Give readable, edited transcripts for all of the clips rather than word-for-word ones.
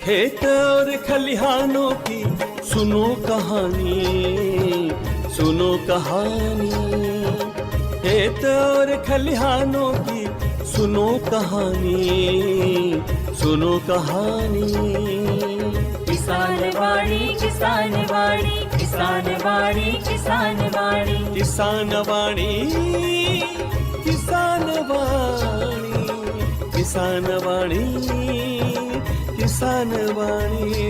खेत और खलिहानों की सुनो कहानी, सुनो कहानी। खेत और खलिहानों की सुनो कहानी, सुनो कहानी। किसान वाणी, किसान वाणी, किसान वाणी, किसान वाणी, किसान वाणी, किसान वाणी, किसान वाणी, किसान वाणी।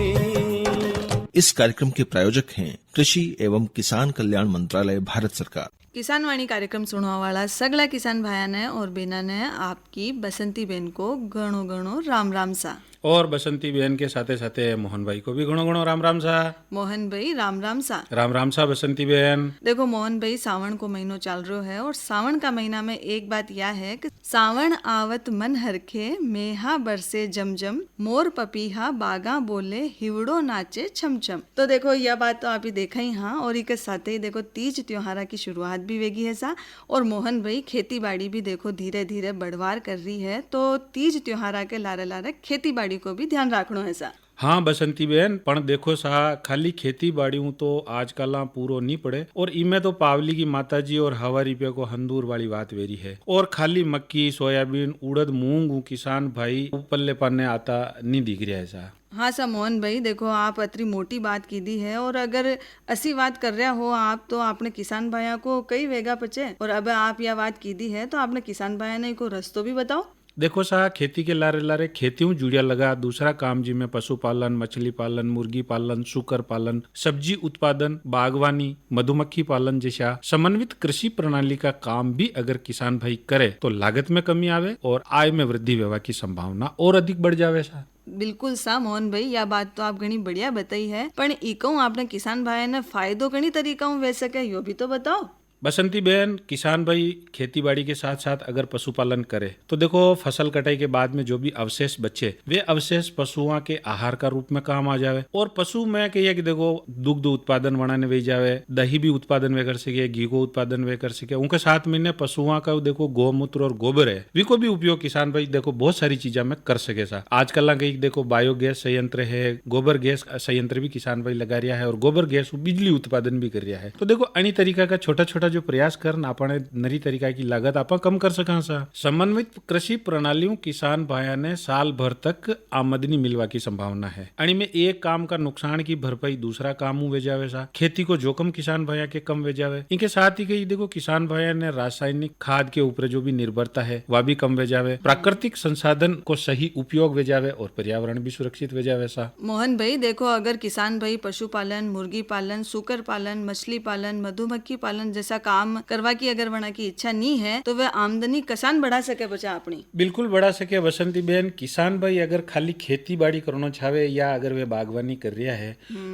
इस कार्यक्रम के प्रायोजक हैं कृषि एवं किसान कल्याण मंत्रालय, भारत सरकार। किसान वाणी कार्यक्रम सुनवा वाला सगला किसान भाया ने और बहना ने आपकी बसंती बहन को घणो घणो राम राम सा। और बसंती बहन के साथे साथे मोहन भाई को भी घणो घणो राम राम सा। मोहन भाई राम राम सा। राम राम सा बसंती बहन। देखो मोहन भाई, सावन को महीनो चल रहा है और सावन का महीना में एक बात यह है कि सावन आवत मन हरखे, मेहा बरसे जमजम, मोर पपीहा बागा बोले, हिवड़ो नाचे छमछम। तो देखो यह बात तो आप ही देखा ही हाँ। और इसके साथ ही देखो तीज त्योहारा की शुरुआत भी वेगी है सा। और मोहन भाई खेती बाड़ी भी देखो धीरे धीरे बढ़वार कर रही है, तो तीज त्योहारा के लारे लारे खेती बाड़ी को भी ध्यान रखना है सा। हाँ बसंती बहन, पण देखो सा खाली खेती बाड़ी तो आजकल पूरो नहीं पड़े। और इमे तो पावली की माताजी और हवा रुपये को हंदूर वाली बात वेरी है। और खाली मक्की, सोयाबीन, उड़द, मूंग किसान भाई पल्ले पाने आता नहीं दिख रहा है सा। हाँ सा मोहन भाई, देखो आप अतरी मोटी बात की दी है और अगर ऐसी बात कर रहे हो आप, तो आपने किसान भाइयों को कई वेगा पचे। और अब आप यह बात की दी है तो आपने किसान भाइयों ने को रस्तो भी बताओ। देखो सा खेती के लारे लारे खेतियों जुड़िया लगा दूसरा काम जिसमें पशुपालन, मछली पालन, मुर्गी पालन, सुकर पालन, सब्जी उत्पादन, बागवानी, मधुमक्खी पालन जैसा समन्वित कृषि प्रणाली का काम भी अगर किसान भाई करे तो लागत में कमी आवे और आय में वृद्धि होने की संभावना और अधिक बढ़ जावे सा। बिल्कुल सा मोहन भाई, यह बात तो आप घनी बढ़िया बताई है, पर इको आपने किसान भाई ने फायदो घनी तरीका वे सके यो भी तो बताओ। बसंती बहन, किसान भाई खेती बाड़ी के साथ साथ अगर पशुपालन करे तो देखो फसल कटाई के बाद में जो भी अवशेष बचे वे अवशेष पशुओं के आहार का रूप में काम आ जावे। और पशु में कहिए कि देखो दुग्ध उत्पादन बनाने वे जावे, दही भी उत्पादन वे कर सके, घी को उत्पादन वे कर सके। उनके साथ में पशुओं का देखो गौमूत्र और गोबर है, वी को भी उपयोग किसान भाई देखो बहुत सारी चीजा में कर सके सा। आजकल कहीं देखो बायोगैस संयंत्र है, गोबर गैस संयंत्र भी किसान भाई लगा रहा है और गोबर गैस बिजली उत्पादन भी कर रहा है। तो देखो अन्य तरीका का छोटा छोटा जो प्रयास करना अपने नरी तरीका की लागत आप कम कर सका सा। समन्वित कृषि प्रणालियों किसान भाइयों ने साल भर तक आमदनी मिलवा की संभावना है। अणी में एक काम का नुकसान की भरपाई दूसरा काम वे जावे सा। खेती को जोखम किसान भाइयों के कम वे जावे। इनके साथ ही कही देखो किसान भाइयों ने रासायनिक खाद के ऊपर जो भी निर्भरता है वह भी कम वे जावे। प्राकृतिक संसाधन को सही उपयोग वे जावे और पर्यावरण भी सुरक्षित वे जावे सा। मोहन भाई देखो, अगर किसान भाई पशुपालन, मुर्गी पालन, सुकर पालन, मछली पालन, मधुमक्खी पालन जैसा काम करवा की अगर वना की इच्छा नहीं है तो वह आमदनी कसान बढ़ा सके बचा अपनी। बिल्कुल बढ़ा सके बसंती बहन। किसान भाई अगर खाली खेती बाड़ी करना चाहे या अगर वे बागवानी कर रहा है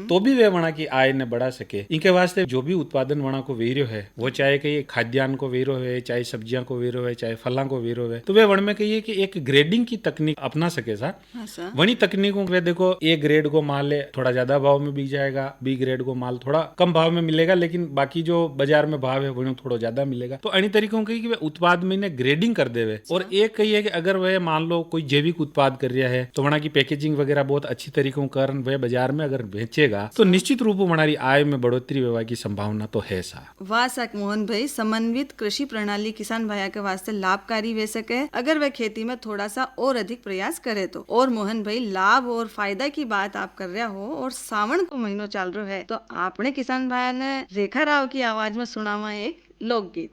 तो भी वे वना की आय ने बढ़ा सके। इनके वास्ते जो भी उत्पादन वना को वेरो है, वो चाहे कही खाद्यान्न को वेरो है, चाहे सब्जियां को वेरो है, चाहे फलों को वेरो है, तो वे वन में कहिए कि एक ग्रेडिंग की तकनीक अपना सके सा। वही तकनीकों वे देखो ए ग्रेड को माल है थोड़ा ज्यादा भाव में बिक जाएगा, बी ग्रेड को माल थोड़ा कम भाव में मिलेगा, लेकिन बाकी जो बाजार में भाव है वो थोड़ा ज्यादा मिलेगा। तो अन्य तरीकों की कि वे उत्पाद में ग्रेडिंग कर देवे। और एक कही है कि अगर वह मान लो कोई जैविक उत्पाद कर रहा है तो वहां की पैकेजिंग वगैरह बहुत अच्छी तरीकों कर वह बाजार में अगर बेचेगा तो निश्चित रूप हमारी आय में बढ़ोतरी होने की संभावना तो है सा। वाह सा मोहन भाई, समन्वित कृषि प्रणाली किसान भाइयों के वास्ते लाभकारी वे सके अगर वह खेती में थोड़ा सा और अधिक प्रयास करे तो। और मोहन भाई, लाभ और फायदा की बात आप कर रहा हो और सावन को महीनो चल रहा है, तो आपने किसान भाइयों ने रेखा राव की आवाज में सुनावा एक लोकगीत।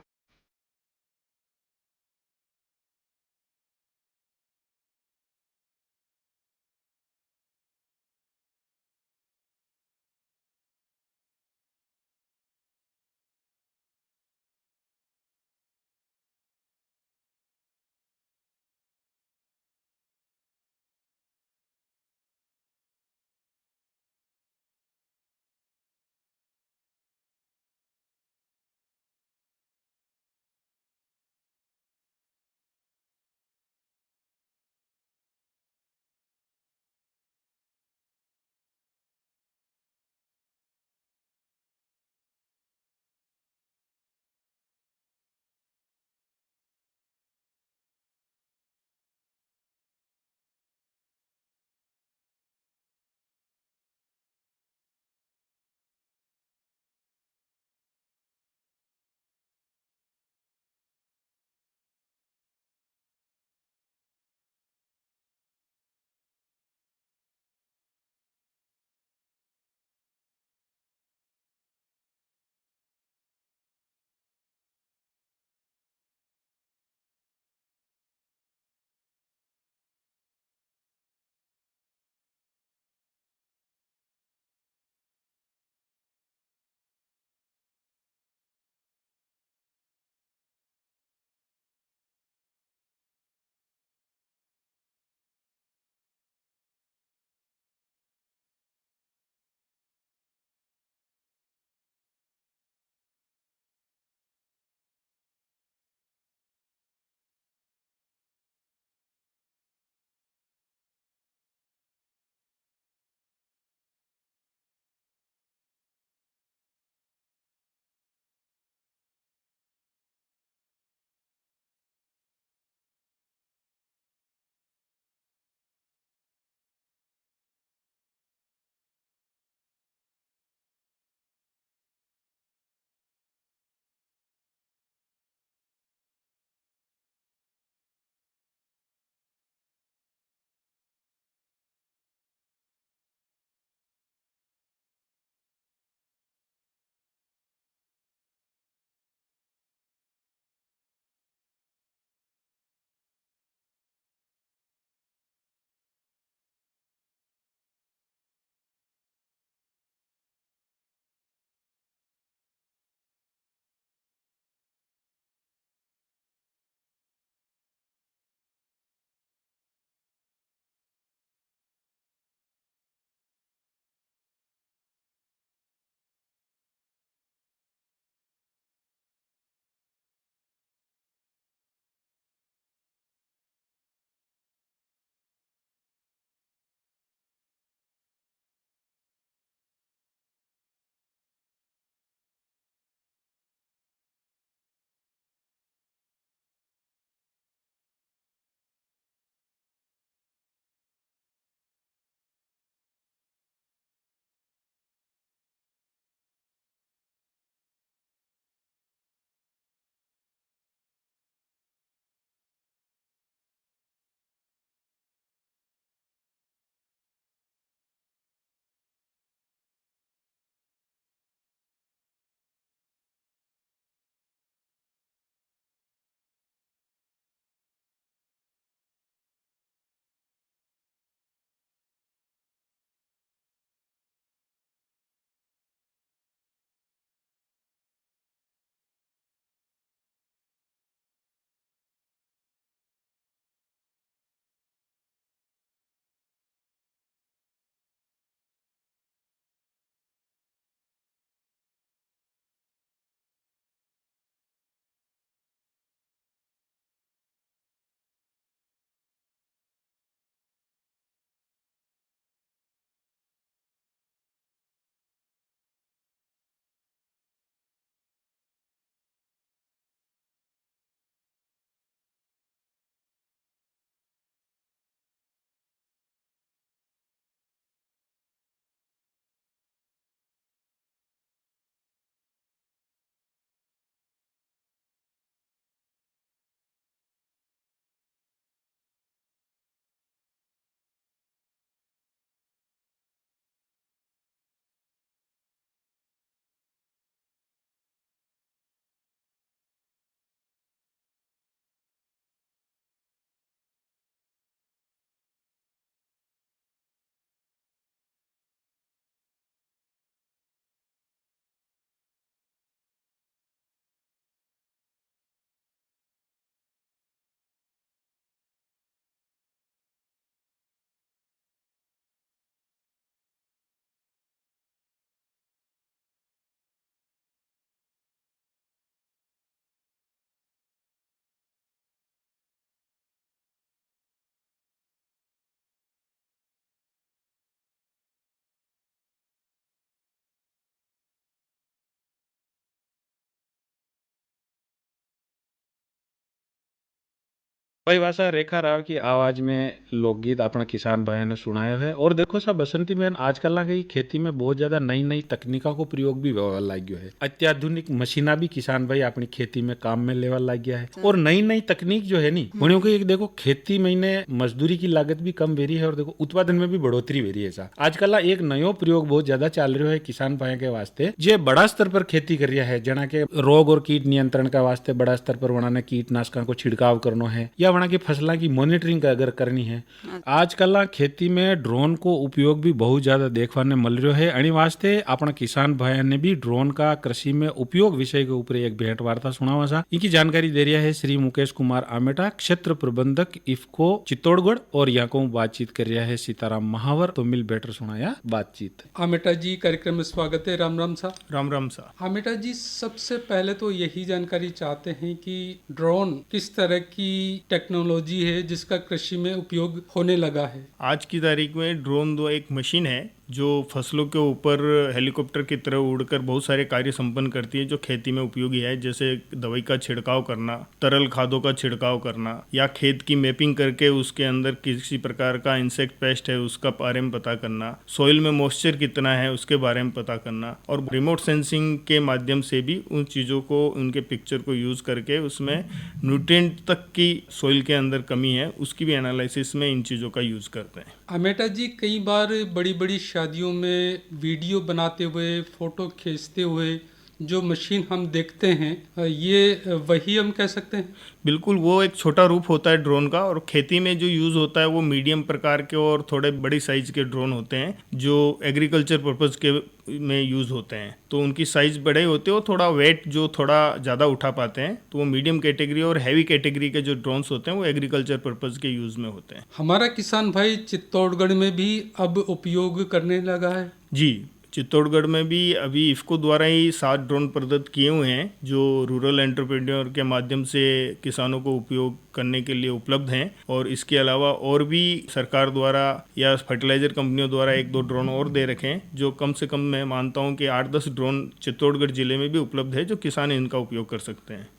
परिभाषा रेखा राव की आवाज में लोकगीत अपना किसान भाई ने सुनाया है। और देखो सा बसंती बहन, आजकल ना कहीं खेती में बहुत ज्यादा नई नई तकनीकों को प्रयोग भी होने लग गया है। अत्याधुनिक मशीना भी किसान भाई अपनी खेती में काम में लेवा लग गया है। और नई नई तकनीक जो है नी उन्होंने को एक देखो खेती महीने मजदूरी की लागत भी कम वेरी है और देखो उत्पादन में भी बढ़ोतरी वेरी है। सा आजकल ना एक नयो प्रयोग बहुत ज्यादा चल रहा है किसान भाई के वास्ते, जो बड़ा स्तर पर खेती कर रहा है, जना के रोग और कीट नियंत्रण का वास्ते बड़ा स्तर पर वहां कीटनाशकों को छिड़काव करना है या वहां की फसलों की मॉनिटरिंग अगर करनी है। आजकल ना खेती में ड्रोन को उपयोग भी बहुत ज्यादा देखने मिल रहा है। अणी वास्ते अपना किसान भाई ने भी ड्रोन का कृषि में उपयोग विषय के ऊपर एक भेंट वार्ता सुनावा सा। इनकी जानकारी दे रहा है श्री मुकेश कुमार आमेटा, क्षेत्र प्रबंधक इफ्को चित्तौड़गढ़, और यहाँ को बातचीत कर रहा है सीताराम महावर। तो मिल बैठकर सुनाया बातचीत। आमेटा जी, कार्यक्रम में स्वागत है। राम राम सा। राम राम सा। आमेटा जी, सबसे पहले तो यही जानकारी चाहते हैं कि ड्रोन किस तरह की टेक्नोलॉजी है जिसका कृषि में उपयोग होने लगा है। आज की तारीख में ड्रोन एक मशीन है जो फसलों के ऊपर हेलीकॉप्टर की तरह उड़कर बहुत सारे कार्य संपन्न करती है जो खेती में उपयोगी है, जैसे दवाई का छिड़काव करना, तरल खादों का छिड़काव करना, या खेत की मैपिंग करके उसके अंदर किसी प्रकार का इंसेक्ट पेस्ट है उसका बारे में पता करना, सॉइल में मॉइस्चर कितना है उसके बारे में पता करना, और रिमोट सेंसिंग के माध्यम से भी उन चीज़ों को, उनके पिक्चर को यूज़ करके उसमें न्यूट्रिएंट तक की सॉइल के अंदर कमी है उसकी भी एनालिसिस में इन चीज़ों का यूज़ करते हैं। आमेटा जी, कई बार बड़ी बड़ी शादियों में वीडियो बनाते हुए, फोटो खींचते हुए जो मशीन हम देखते हैं, ये वही हम कह सकते हैं? बिल्कुल, वो एक छोटा रूप होता है ड्रोन का, और खेती में जो यूज़ होता है वो मीडियम प्रकार के और थोड़े बड़ी साइज के ड्रोन होते हैं जो एग्रीकल्चर पर्पज़ के में यूज़ होते हैं। तो उनकी साइज़ बड़े होते हैं और थोड़ा वेट जो थोड़ा ज़्यादा उठा पाते हैं, तो वो मीडियम कैटेगरी और हैवी कैटेगरी के जो ड्रोन्स होते हैं वो एग्रीकल्चर पर्पज़ के यूज़ में होते हैं। हमारा किसान भाई चित्तौड़गढ़ में भी अब उपयोग करने लगा है? जी, चित्तौड़गढ़ में भी अभी इफ्को द्वारा ही 7 ड्रोन प्रदत्त किए हुए हैं जो रूरल एंटरप्रेन्योर के माध्यम से किसानों को उपयोग करने के लिए उपलब्ध हैं। और इसके अलावा और भी सरकार द्वारा या फर्टिलाइजर कंपनियों द्वारा 1-2 ड्रोन और दे रखे हैं, जो कम से कम मैं मानता हूं कि 8-10 ड्रोन चित्तौड़गढ़ जिले में भी उपलब्ध है जो किसान इनका उपयोग कर सकते हैं।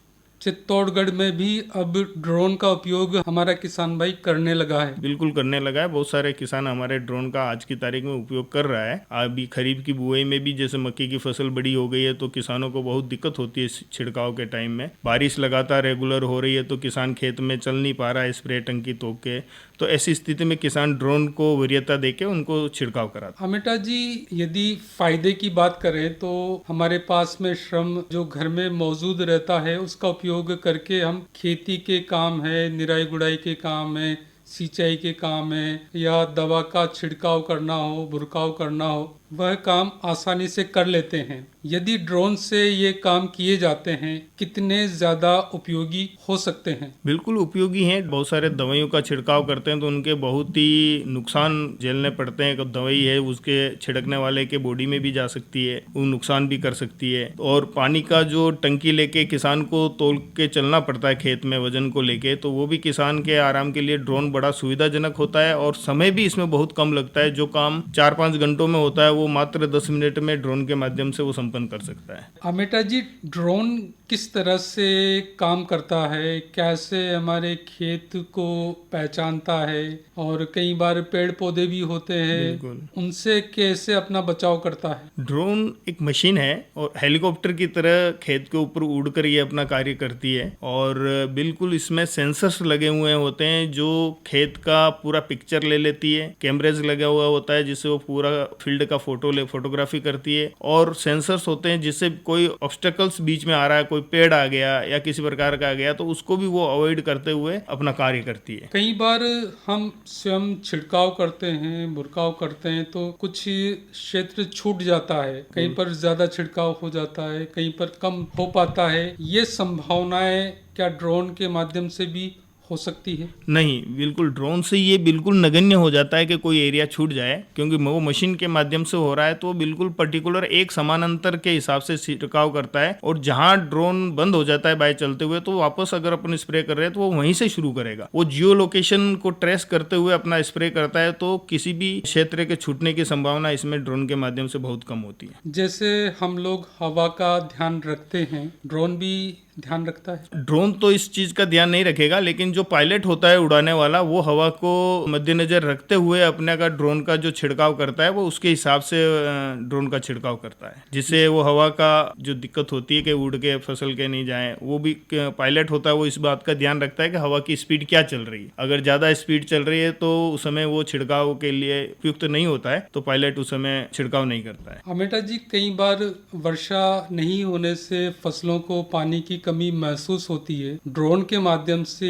चित्तौड़गढ़ में भी अब ड्रोन का उपयोग हमारा किसान भाई करने लगा है? बिल्कुल करने लगा है। बहुत सारे किसान हमारे ड्रोन का आज की तारीख में उपयोग कर रहा है। अभी खरीफ की बुआई में भी जैसे मक्की की फसल बड़ी हो गई है तो किसानों को बहुत दिक्कत होती है छिड़काव के टाइम में। बारिश लगातार रेगुलर हो रही है तो किसान खेत में चल नहीं पा रहा है स्प्रे टंकी तोड़ के, तो ऐसी स्थिति में किसान ड्रोन को वरीयता देके उनको छिड़काव कराता है। अमिता जी, यदि फायदे की बात करें तो हमारे पास में श्रम जो घर में मौजूद रहता है उसका उपयोग करके हम खेती के काम है, निराई गुड़ाई के काम है, सिंचाई के काम है, या दवा का छिड़काव करना हो, बुरकाव करना हो, वह काम आसानी से कर लेते हैं। यदि ड्रोन से ये काम किए जाते हैं, कितने ज़्यादा उपयोगी हो सकते हैं? बिल्कुल उपयोगी हैं। बहुत सारे दवाइयों का छिड़काव करते हैं तो उनके बहुत ही नुकसान झेलने पड़ते हैं। कब दवाई है उसके छिड़कने वाले के बॉडी में भी जा सकती है, वो नुकसान भी कर सकती है। और पानी का जो टंकी लेके किसान को तोल के चलना पड़ता है खेत में वजन को लेके, तो वो भी किसान के आराम के लिए ड्रोन बड़ा सुविधाजनक होता है और समय भी इसमें बहुत कम लगता है। जो काम 4-5 घंटों में होता है वो मात्र 10 मिनट में ड्रोन के माध्यम से वो संपन्न कर सकता है। अमिता जी, ड्रोन किस तरह से काम करता है, कैसे हमारे खेत को पहचानता है, और कई बार पेड़ पौधे भी होते हैं, उनसे कैसे अपना बचाव करता है? ड्रोन एक मशीन है और हेलीकॉप्टर की तरह खेत के ऊपर उड़कर ये अपना कार्य करती है। और बिल्कुल इसमें सेंसर्स लगे हुए होते हैं जो खेत का पूरा पिक्चर ले लेती है। कैमरेज लगा हुआ होता है जिससे वो पूरा फील्ड का फोटोग्राफी करती है। और सेंसर्स होते हैं जिससे कोई ऑब्स्टेकल्स बीच में आ रहा है, कोई पेड़ आ गया या किसी प्रकार का आ गया, तो उसको भी वो अवॉइड करते हुए अपना कार्य करती है। कई बार हम स्वयं छिड़काव करते हैं, बुरकाव करते हैं, तो कुछ क्षेत्र छूट जाता है, कहीं पर ज्यादा छिड़काव हो जाता है, कहीं पर कम हो पाता है। ये संभावनाएं क्या ड्रोन के माध्यम से भी हो सकती है? नहीं, बिल्कुल ड्रोन से ये बिल्कुल नगण्य हो जाता है कि कोई एरिया छूट जाए, क्योंकि वो मशीन के माध्यम से हो रहा है तो बिल्कुल पर्टिकुलर एक समान अंतर के हिसाब से छिड़काव करता है। और जहां ड्रोन बंद हो जाता है बाय चलते हुए, तो वापस अगर अपन स्प्रे कर रहे हैं तो वो वहीं से शुरू करेगा। वो जियो लोकेशन को ट्रेस करते हुए अपना स्प्रे करता है, तो किसी भी क्षेत्र के छूटने की संभावना इसमें ड्रोन के माध्यम से बहुत कम होती है। जैसे हम लोग हवा का ध्यान रखते हैं, ड्रोन भी ध्यान रखता है? ड्रोन तो इस चीज का ध्यान नहीं रखेगा, लेकिन जो पायलट होता है उड़ाने वाला, वो हवा को मद्देनजर रखते हुए अपने का ड्रोन का जो छिड़काव करता है वो उसके हिसाब से ड्रोन का छिड़काव करता है, जिससे वो हवा का जो दिक्कत होती है कि उड़ के फसल के नहीं जाए, वो भी पायलट होता है वो इस बात का ध्यान रखता है कि हवा की स्पीड क्या चल रही है। अगर ज्यादा स्पीड चल रही है तो उस समय वो छिड़काव के लिए उपयुक्त नहीं होता है, तो पायलट उस समय छिड़काव नहीं करता है। अमेटा जी, कई बार वर्षा नहीं होने से फसलों को पानी की कमी महसूस होती है, ड्रोन के माध्यम से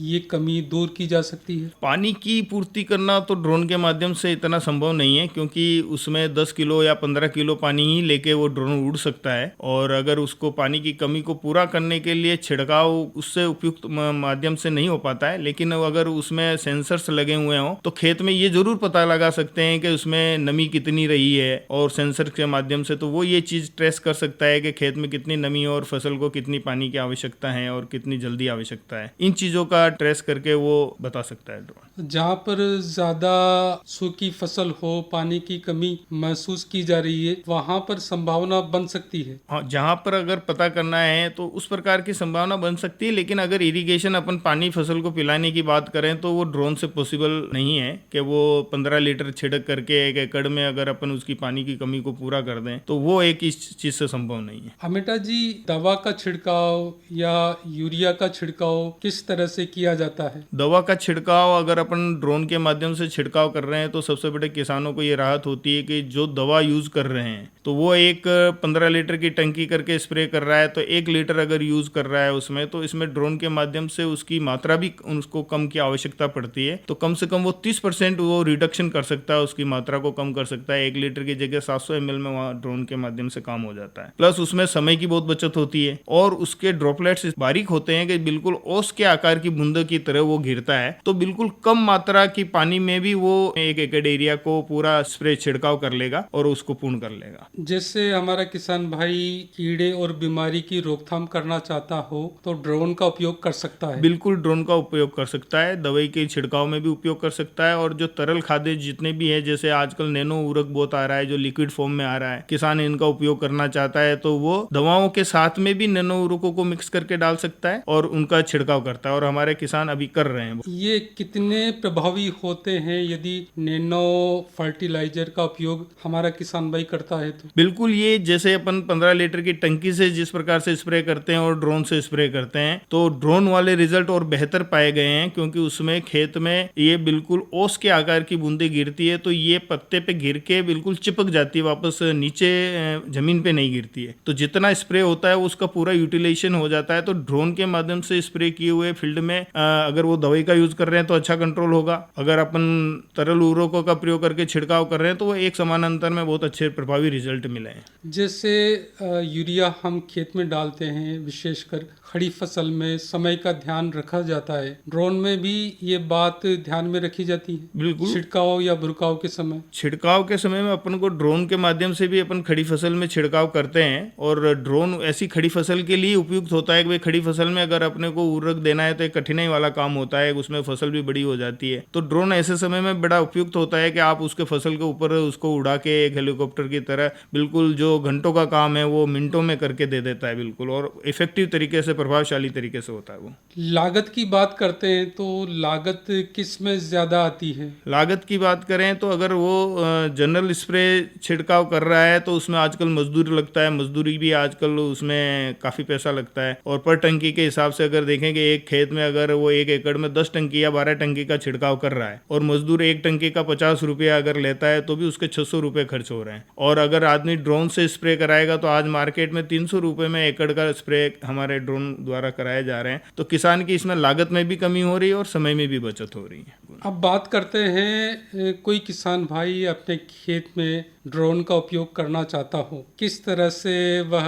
ये कमी दूर की जा सकती है? पानी की पूर्ति करना तो ड्रोन के माध्यम से इतना संभव नहीं है, क्योंकि उसमें 10 किलो या 15 किलो पानी ही लेके वो ड्रोन उड़ सकता है, और अगर उसको पानी की कमी को पूरा करने के लिए छिड़काव उससे उपयुक्त माध्यम से नहीं हो पाता है। लेकिन अगर उसमें सेंसर्स लगे हुए हों तो खेत में ये जरूर पता लगा सकते हैं कि उसमें नमी कितनी रही है, और सेंसर के माध्यम से तो वो ये चीज ट्रेस कर सकता है कि खेत में कितनी नमी है और फसल को कितनी पानी की आवश्यकता है और कितनी जल्दी आवश्यकता है। इन चीजों का ट्रेस करके वो बता सकता है ड्रोन। जहाँ पर ज्यादा सूखी फसल हो, पानी की कमी महसूस की जा रही है, वहाँ पर संभावना बन सकती है। हाँ, जहाँ पर अगर पता करना है तो उस प्रकार की संभावना बन सकती है, लेकिन अगर इरिगेशन अपन पानी फसल को पिलाने की बात करें तो वो ड्रोन से पॉसिबल नहीं है कि वो 15 लीटर छिड़क करके 1 एकड़ में अगर अपन उसकी पानी की कमी को पूरा कर दें, तो वो एक इस चीज से संभव नहीं है। अमिता जी, दवा का छिड़काव या यूरिया का छिड़काव किस तरह से किया जाता है? दवा का छिड़काव अगर अपन ड्रोन के माध्यम से छिड़काव कर रहे हैं तो सबसे बड़े किसानों को ये राहत होती है कि जो दवा यूज कर रहे हैं तो वो एक 15 लीटर की टंकी करके स्प्रे कर रहा है, तो 1 लीटर अगर यूज कर रहा है उसमें, तो इसमें ड्रोन के माध्यम से उसकी मात्रा भी उसको कम की आवश्यकता पड़ती है, तो कम से कम वो 30% वो रिडक्शन कर सकता है, उसकी मात्रा को कम कर सकता है। 1 लीटर की जगह 700 ml में वहाँ ड्रोन के माध्यम से काम हो जाता है। प्लस उसमें समय की बहुत बचत होती है, और उसके ड्रॉपलेट्स बारीक होते हैं कि बिल्कुल ओस के आकार की बूंद की तरह वो गिरता है, तो बिल्कुल कम मात्रा की पानी में भी वो 1 एकड़ एरिया को पूरा स्प्रे छिड़काव कर लेगा और उसको पूर्ण कर लेगा। जैसे हमारा किसान भाई कीड़े और बीमारी की रोकथाम करना चाहता हो तो ड्रोन का उपयोग कर सकता है? बिल्कुल ड्रोन का उपयोग कर सकता है, दवाई के छिड़काव में भी उपयोग कर सकता है, और जो तरल खाद्य जितने भी है, जैसे आजकल नैनो उर्वरक बहुत आ रहा है जो लिक्विड फॉर्म में आ रहा है, किसान इनका उपयोग करना चाहता है तो वो दवाओं के साथ में भी नैनो उर्वरकों को मिक्स करके डाल सकता है और उनका छिड़काव करता है, और हमारे किसान अभी कर रहे हैं। ये कितने प्रभावी होते हैं यदि नैनो फर्टिलाइजर का उपयोग हमारा किसान भाई करता है तो? बिल्कुल, ये जैसे अपन 15 लीटर की टंकी से जिस प्रकार से स्प्रे करते हैं और ड्रोन से स्प्रे करते हैं, तो ड्रोन वाले रिजल्ट और बेहतर पाए गए हैं, क्योंकि उसमें खेत में ये बिल्कुल ओस के आकार की बूंदें गिरती है, तो ये पत्ते पे गिर के बिल्कुल चिपक जाती है, वापस नीचे जमीन पे नहीं गिरती है। तो जितना स्प्रे होता है उसका पूरा यूटिलाइजेशन हो जाता है। तो ड्रोन के माध्यम से स्प्रे किए हुए फील्ड में अगर वो दवाई का यूज कर रहे हैं तो अच्छा कंट्रोल होगा, अगर अपन तरल उर्वरकों का प्रयोग करके छिड़काव कर रहे हैं तो वो एक समान अंतर में बहुत अच्छे प्रभावी रिजल्ट मिले हैं। जैसे यूरिया हम खेत में डालते हैं, विशेषकर खड़ी फसल में समय का ध्यान रखा जाता है, ड्रोन में भी ये बात ध्यान में रखी जाती है? बिल्कुल, छिड़काव या बुरकाव के समय? छिड़काव के समय में अपन को ड्रोन के माध्यम से भी अपन खड़ी फसल में छिड़काव करते हैं, और ड्रोन ऐसी खड़ी फसल के लिए उपयुक्त होता है कि भाई खड़ी फसल में अगर अपने को उर्वरक देना है तो एक कठिनाई वाला काम होता है, उसमें फसल भी बड़ी हो जाती है, तो ड्रोन ऐसे समय में बड़ा उपयुक्त होता है कि आप उसके फसल के ऊपर उसको उड़ा के एक हेलीकॉप्टर की तरह बिल्कुल जो घंटों का काम है वो मिनटों में करके दे देता है बिल्कुल, और इफेक्टिव तरीके से, प्रभावशाली तरीके से होता है वो। लागत की बात करते हैं तो लागत किस में ज्यादा आती है? लागत की बात करें तो अगर वो जनरल स्प्रे छिड़काव कर रहा है तो उसमें आजकल मजदूरी लगता है, मजदूरी भी आजकल उसमें काफी पैसा लगता है, और पर टंकी के हिसाब से अगर देखें कि एक खेत में अगर वो 1 एकड़ में 10 टंकी या 12 टंकी का छिड़काव कर रहा है और मजदूर 1 टंकी का 50 रुपया अगर लेता है तो भी उसके 600 रुपये खर्च हो रहे हैं, और अगर आदमी ड्रोन से स्प्रे कराएगा तो आज मार्केट में 300 रुपये में एकड़ का स्प्रे हमारे ड्रोन द्वारा कराए जा रहे हैं। तो किसान की इसमें लागत में भी कमी हो रही है और समय में भी बचत हो रही है। अब बात करते हैं, कोई किसान भाई अपने खेत में ड्रोन का उपयोग करना चाहता हो, किस तरह से वह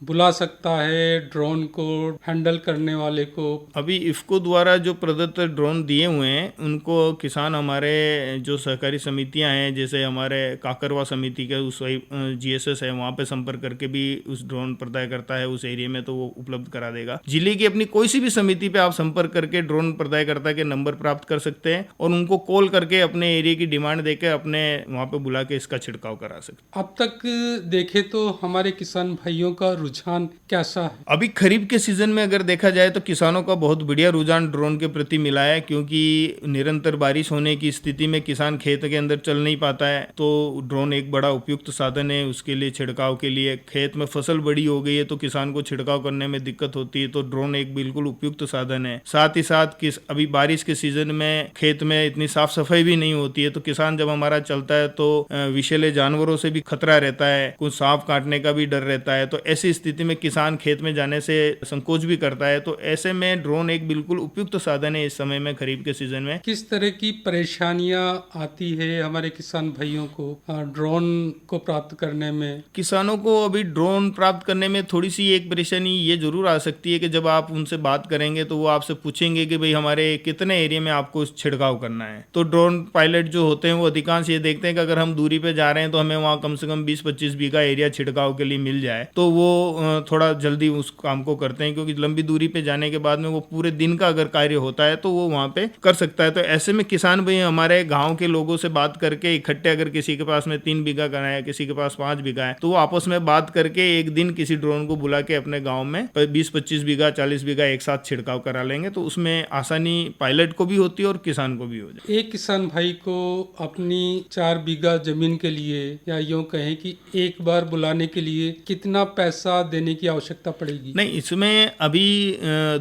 बुला सकता है ड्रोन को हैंडल करने वाले को? अभी इफ्को द्वारा जो प्रदत्त ड्रोन दिए हुए हैं उनको किसान हमारे जो सहकारी समितियां हैं, जैसे हमारे काकरवा समिति के उस GSS है, वहाँ पे संपर्क करके भी उस ड्रोन प्रदाय करता है उस एरिया में, तो वो उपलब्ध करा देगा। जिले की अपनी कोई सी भी समिति पे आप संपर्क करके ड्रोन प्रदायकर्ता के नंबर प्राप्त कर सकते हैं और उनको कॉल करके अपने एरिया की डिमांड देकर अपने वहाँ पे बुला के इसका छिड़काव करा सकते। अब तक देखे तो हमारे किसान भाइयों का रुझान कैसा है? अभी खरीफ के सीजन में अगर देखा जाए तो किसानों का बहुत बढ़िया रुझान ड्रोन के प्रति मिला है, क्योंकि निरंतर बारिश होने की स्थिति में किसान खेत के अंदर चल नहीं पाता है, तो ड्रोन एक बड़ा उपयुक्त साधन है उसके लिए, छिड़काव के लिए। खेत में फसल बड़ी हो गई है तो किसान को छिड़काव करने में दिक्कत होती है, तो ड्रोन एक बिल्कुल उपयुक्त साधन है। साथ ही साथ अभी बारिश के सीजन में खेत में इतनी साफ सफाई भी नहीं होती है, तो किसान जब हमारा चलता है तो विषैले जानवरों से भी खतरा रहता है, कुछ सांप काटने का भी डर रहता है, तो ऐसी स्थिति में किसान खेत में जाने से संकोच भी करता है। तो ऐसे में ड्रोन एक बिल्कुल उपयुक्त साधन है इस समय में, खरीफ के सीजन में। किस तरह की परेशानियां आती है हमारे किसान भाइयों को ड्रोन को प्राप्त करने में? किसानों को अभी ड्रोन प्राप्त करने में थोड़ी सी एक परेशानी ये जरूर आ सकती है कि जब आप उनसे बात करेंगे तो वो आपसे पूछेंगे कि भाई हमारे कितने एरिया में आपको छिड़काव करना है। तो ड्रोन पायलट जो होते हैं वो अधिकांश ये देखते हैं कि अगर हम दूरी पे जा रहे हैं तो हमें वहाँ कम से कम 20-25 बीघा एरिया छिड़काव के लिए मिल जाए, तो वो थोड़ा जल्दी उस काम को करते हैं, क्योंकि लंबी दूरी पे जाने के बाद में वो पूरे दिन का अगर कार्य होता है तो वो वहाँ पे कर सकता है। तो ऐसे में किसान भाई हमारे गाँव के लोगों से बात करके इकट्ठे, अगर किसी के पास में 3 बीघा करना है, किसी के पास 5 बीघा है, तो वो आपस में बात करके एक दिन किसी ड्रोन को बुला के अपने गाँव में 20-25 बीघा 40 बीघा एक साथ छिड़काव करा लेंगे, तो उसमें आसानी पायलट को भी होती है और किसान को भी हो जाए। एक किसान भाई को अपनी 4 बीघा जमीन के लिए, या यूं कहें कि एक बार बुलाने के लिए कितना पैसा देने की आवश्यकता पड़ेगी? नहीं, इसमें अभी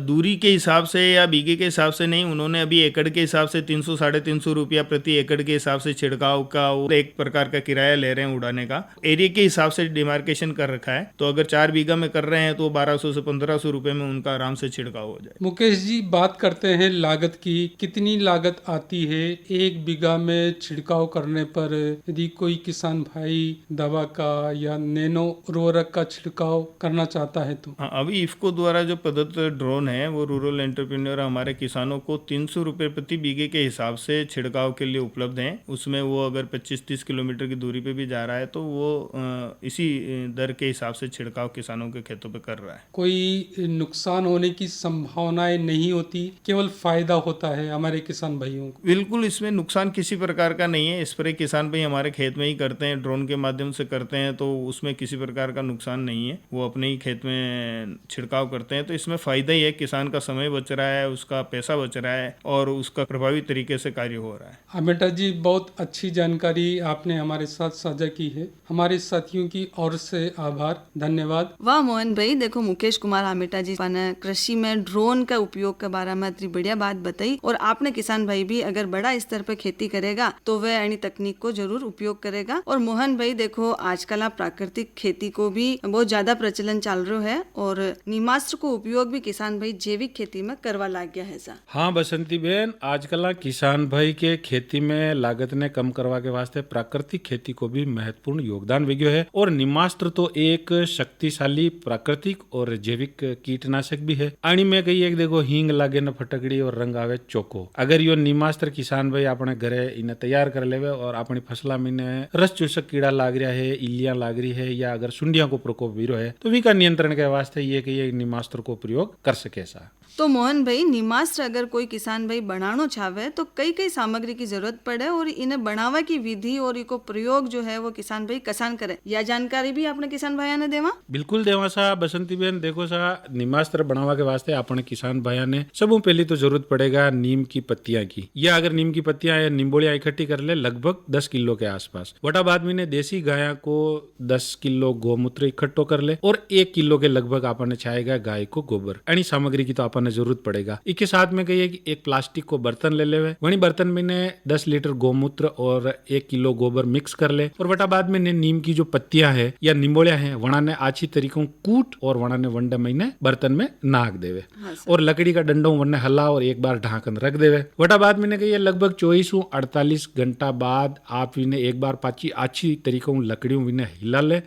दूरी के हिसाब से या बीघे के हिसाब से नहीं, उन्होंने अभी एकड़ के हिसाब से 300-350 रुपया प्रति एकड़ के हिसाब से छिड़काव का एक प्रकार का किराया ले रहे हैं उड़ाने का। एरिया के हिसाब से डिमार्केशन कर रखा है, तो अगर 4 बीघा में कर रहे हैं तो 1200 से 1500 रुपए में उनका आराम से छिड़काव हो जाए। मुकेश जी, बात करते हैं लागत की। कितनी लागत आती है 1 बीघा में छिड़काव करने पर, यदि कोई किसान भाई दवा का या नैनो उर्वरक का छिड़काव करना चाहता है तो? हाँ, अभी इफ्को द्वारा जो प्रदत्त ड्रोन है वो रूरल एंटरप्रेन्योर हमारे किसानों को 300 रुपये प्रति बीघे के हिसाब से छिड़काव के लिए उपलब्ध हैं। उसमें वो अगर 25-30 किलोमीटर की दूरी पे भी जा रहा है तो वो इसी दर के हिसाब से छिड़काव किसानों के खेतों पे कर रहा है। कोई नुकसान होने की संभावनाएं नहीं होती, केवल फायदा होता है हमारे किसान भाइयों को? बिल्कुल, इसमें नुकसान किसी प्रकार का नहीं है। स्प्रे किसान भाई हमारे खेत में ही करते हैं, ड्रोन के माध्यम से करते हैं, तो उसमें किसी प्रकार का नुकसान नहीं है। वो अपने ही खेत में छिड़काव करते हैं, तो इसमें फायदा ही है। किसान का समय बच रहा है, उसका पैसा बच रहा है और उसका प्रभावी तरीके से कार्य हो रहा है। आमेटा जी, बहुत अच्छी जानकारी आपने हमारे साथ साझा की है। हमारे साथियों की ओर से आभार, धन्यवाद। वाह मोहन भाई, देखो मुकेश कुमार आमेटा जी ने कृषि में ड्रोन का उपयोग के बारे में इतनी बढ़िया बात बताई, और आपने किसान भाई भी अगर बड़ा स्तर पर खेती करेगा तो वह यानी तकनीक को जरूर उपयोग करेगा। और मोहन भाई देखो, आजकल आप प्राकृतिक खेती को भी बहुत ज्यादा प्रचलन चल रहा है, और नीमास्त्र को उपयोग भी किसान भाई जैविक खेती में करवा लाग गया है सा। हाँ बसंती बहन, आजकल किसान भाई के खेती में लागत ने कम करवा के वास्ते प्राकृतिक खेती को भी महत्वपूर्ण योगदान विज्ञ है। और नीमास्त्र तो एक शक्तिशाली प्राकृतिक और जैविक कीटनाशक भी है। आनी में कही एक देखो, हींग लागे न फटकड़ी और रंग आवे चोको। अगर यो नीमास्त्र किसान भाई अपने घरे इन्हें तैयार कर लेवे और अपनी फसला में रस चूसक कीड़ा लाग रहा है, इलियां लाग रही है, या अगर सुंडिया को प्रकोप भी है, तो वी का नियंत्रण के वास्ते ये कि ये नीमास्त्र को प्रयोग कर सके सा। तो मोहन भाई, नीमास्त्र अगर कोई किसान भाई बनाना चाहे तो कई कई सामग्री की जरूरत पड़े, और इन्हें बनावा की विधि और इको प्रयोग जो है वो किसान भाई कसान करे, यह जानकारी भी आपने किसान भाइयों ने देवा? बिल्कुल देवा सा बसंती बहन। देखो सा, नीमास्त्र बनावा के वास्ते अपने किसान भाइयों ने सबों पहले तो जरूरत पड़ेगा नीम की पत्तियां की, या अगर नीम की पत्तियां या निम्बोलियां इकट्ठी कर ले लगभग 10 किलो के आसपास। वटा बाद में देसी गाय को 10 किलो गोमूत्र इकट्ठो कर ले, और 1 किलो के लगभग आपने चाहेगा गाय को गोबर। यानी सामग्री की तो आपने जरूरत पड़ेगा। इसके साथ में कहिए कि एक प्लास्टिक को बर्तन ले ले, वही बर्तन में ने 10 लीटर गोमूत्र और 1 किलो गोबर मिक्स कर ले, और वटा बाद में ने नीम की जो पत्तियां है या निम्बोलियां है वना ने अच्छी तरीकों कूट और वना ने वंडे महीने बर्तन में नाक देवे। हाँ, और लकड़ी का डंडों वने हला और एक बार ढाकन रख देवे। वटा बाद में ने कहिए लगभग 24-48 घंटा बाद आप इन्हें एक बार पाची अच्छी तरीकों लकड़ियों इन्हें हिला ले,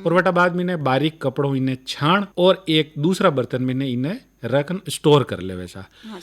और वटा बाद में ने बारीक कपड़ों इन्हें छाण और एक दूसरा बर्तन में इन्हें रखन स्टोर कर ले वैसा। हाँ,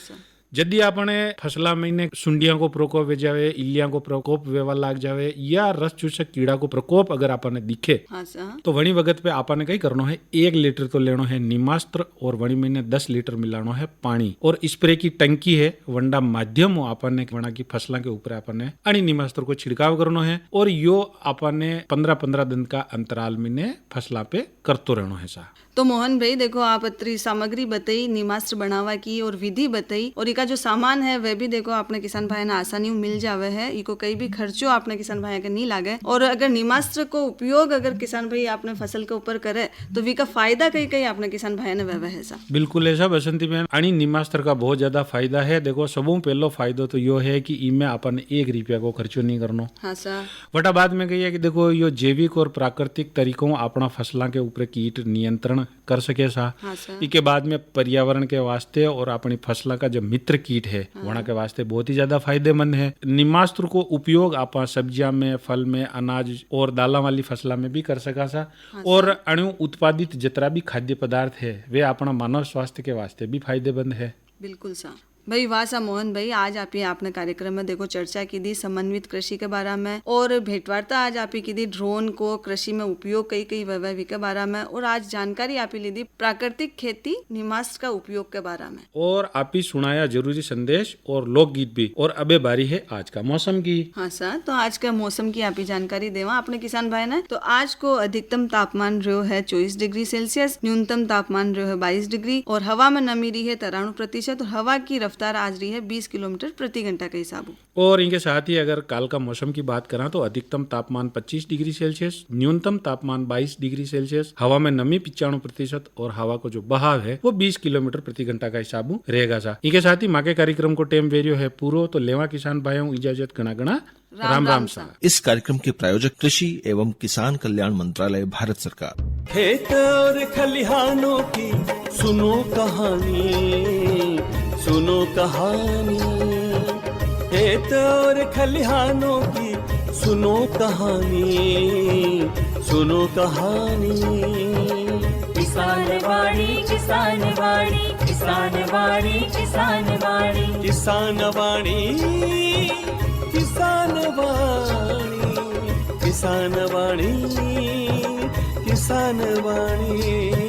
यदि आपने फसला में सुंडिया को प्रकोप हो जावे, इलिया को प्रकोप वेवा लाग जावे या रस चूसक कीड़ा को प्रकोप अगर आपने दिखे हाँ सर। तो वणी वगत पे आपने कई करनो है 1 लीटर तो लेनो है नीमास्त्र और वणी में 10 लीटर मिलानो है पानी और स्प्रे की टंकी है वंडा माध्यम हो आपने वणा की फसला के ऊपर आपने अणी नीमास्त्र को छिड़काव करनो है और यो आपने 15-15 दिन का अंतराल में फसला पे करतो रहनो है सा। तो मोहन भाई देखो आप अत्री सामग्री बताई नीमास्त्र बनावा की और विधि बताई और इका जो सामान है वह भी देखो आपने किसान भाई ना आसानी मिल जावे है, इको कई भी खर्चो आपने किसान भाई के नहीं लागे और अगर नीमास्त्र को उपयोग अगर किसान भाई आपने फसल के ऊपर करे तो वी का फायदा कई कई आपने किसान भाई ने वह है सा। बिल्कुल ऐसा बसंती बहन अणी नीमास्त्र का बहुत ज्यादा फायदा है। देखो सबों पहलो फायदो तो यो है कि इनमें अपन 1 रुपया को खर्चो नहीं करनो। हाँ सर। वटा बाद में कही है कि देखो यो जैविक और प्राकृतिक तरीकों अपना फसलों के ऊपर कीट नियंत्रण कर सके सा। हाँ सर। इसके बाद में पर्यावरण के वास्ते और अपनी फसलों का जो मित्र कीट है वहाँ के वास्ते बहुत ही ज्यादा फायदेमंद है। नीमास्त्र को उपयोग आप सब्जियां में, फल में, अनाज और दाला वाली फसलों में भी कर सका सा। और अणु उत्पादित जितना भी खाद्य पदार्थ है वे अपना मानव स्वास्थ्य के वास्ते भी फायदेमंद है। बिल्कुल सा भाई। वाह सा मोहन भाई, आज आप ही आपने कार्यक्रम में देखो चर्चा की दी समन्वित कृषि के बारे में और भेंटवार्ता आज आप ही की दी ड्रोन को कृषि में उपयोग कई वैभवी के बारे में और आज जानकारी आप ही ली दी प्राकृतिक खेती नीमास्त्र का उपयोग के बारे में और आप ही सुनाया जरूरी संदेश और लोकगीत भी। और अबे बारी है आज का मौसम की। हाँ सर। तो आज का मौसम की आप ही जानकारी देवा अपने किसान भाई ने। तो आज को अधिकतम तापमान रहो है 24 डिग्री सेल्सियस, न्यूनतम तापमान रहो है 22 डिग्री और हवा में नमी रही है 93% और हवा की रफ्तार आज रही है 20 किलोमीटर प्रति घंटा के हिसाब। और इनके साथ ही अगर काल का मौसम की बात करें तो अधिकतम तापमान 25 डिग्री सेल्सियस, न्यूनतम तापमान 22 डिग्री सेल्सियस, हवा में नमी 95% और हवा को जो बहाव है वो 20 किलोमीटर प्रति घंटा का हिसाब रहेगा सा। इनके साथ ही माँ के कार्यक्रम को टेम वेरियो है पूरो। तो लेवा किसान भाइयों इजाजत गणा गणा राम सा। इस कार्यक्रम के प्रायोजक कृषि एवं किसान कल्याण मंत्रालय, भारत सरकार। खेत और खलिहानों की सुनो कहानी, सुनो कहानी। खेत और खलिहानों की सुनो कहानी, सुनो कहानी। किसान वाणी, किसान वाणी, किसान वाणी, किसान वाणी, किसान वाणी, किसान वाणी, किसान वाणी, किसान वाणी।